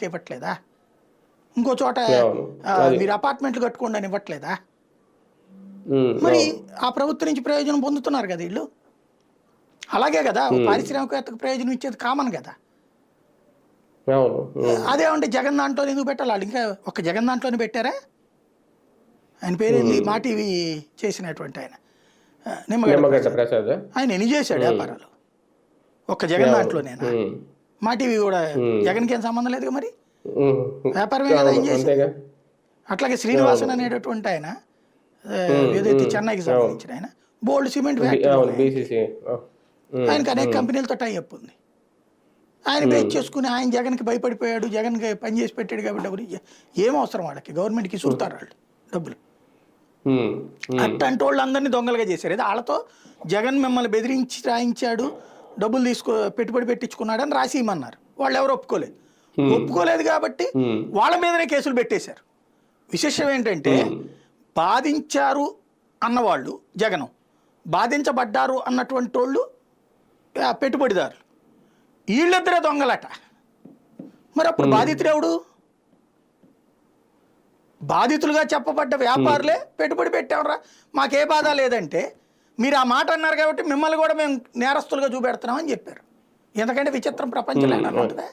ఇవ్వట్లేదా? ఇంకో చోట అవును. అది. మీరు అపార్ట్మెంట్లు కట్టుకోండి అని ఇవ్వట్లేదా? మరి అవును. ఆ ప్రభుత్వం నుంచి ప్రయోజనం పొందుతున్నారు కదా వీళ్ళు. అలాగే కదా హ్మ్. పారిశ్రామికవేత్తకు ప్రయోజనం ఇచ్చేది కామన్ కదా. అవును. అదేమంటే జగన్ దాంట్లో ఎందుకు పెట్టాలి? వాళ్ళు ఇంకా ఒక జగన్ దాంట్లోనే పెట్టారా? ఆయన పేరేంది? మా టీవీ చేసినటువంటి ఆయన నిమ్మగడ్డ నిమ్మగడ్డ ప్రసాద్. ప్రసాద్. ఆయన ఎన్ని చేశాడు వ్యాపారాలు? ఒక్క జగన్ అవును. దాంట్లోనేనా? మా టీవీ కూడా జగన్కి ఏం సంబంధం లేదుగా మరి, హ్మ్. వ్యాపారమే కదా అవును. ఆయన చేసింది. అంతేగా. అట్లాగే అవును. శ్రీనివాసన్ అనేటటువంటి ఆయన ఏదైతే చెన్నైకి సంబంధించిన ఆయన బోల్డ్ సిమెంట్ ఫ్యాక్టరీలు అవును. ఉన్నాయి ఆయనకి. బీసీసీ. ఆయనకి అనేక కంపెనీలతో టైఅప్ ఉంది. ఆయన బేస్ చేసుకుని ఆయన జగన్కి భయపడిపోయాడు, జగన్కి పని చేసి పెట్టాడు కాబట్టి డబ్బులు ఏం అవసరం వాళ్ళకి, గవర్నమెంట్కి ఇసురుతారు వాళ్ళు డబ్బులు. అట్టంటి వాళ్ళందరినీ దొంగలుగా చేశారు. ఏదో వాళ్ళతో జగన్ మిమ్మల్ని బెదిరించి రాయించాడు, డబ్బులు పెట్టుబడి పెట్టించుకున్నాడని రాసి ఇమ్మన్నారు. వాళ్ళు ఎవరు ఒప్పుకోలేదు. ఒప్పుకోలేదు కాబట్టి వాళ్ళ మీదనే కేసులు పెట్టేశారు. విశేషం ఏంటంటే బాధించారు అన్నవాళ్ళు జగన్, బాధించబడ్డారు అన్నటువంటి వాళ్ళు పెట్టుబడిదారులు, వీళ్ళిద్దరే దొంగలట. మరి అప్పుడు బాధితుడు ఎవడు? బాధితులుగా చెప్పబడ్డ వ్యాపారులే పెట్టుబడి పెట్టామరా మాకే బాధ లేదంటే, మీరు ఆ మాట అన్నారు కాబట్టి మిమ్మల్ని కూడా మేము నేరస్తులుగా చూపెడుతున్నామని చెప్పారు. ఎందుకంటే విచిత్రం ప్రపంచంలో ఏమన్నా ఉంటుందా?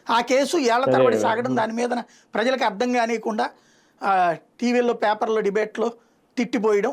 ఆ కేసు ఏళ్ల అదే తరబడి కదా. సాగడం, దాని మీద ప్రజలకు అర్థం కానియకుండా టీవీల్లో పేపర్లో డిబేట్లో తిట్టిపోయడం.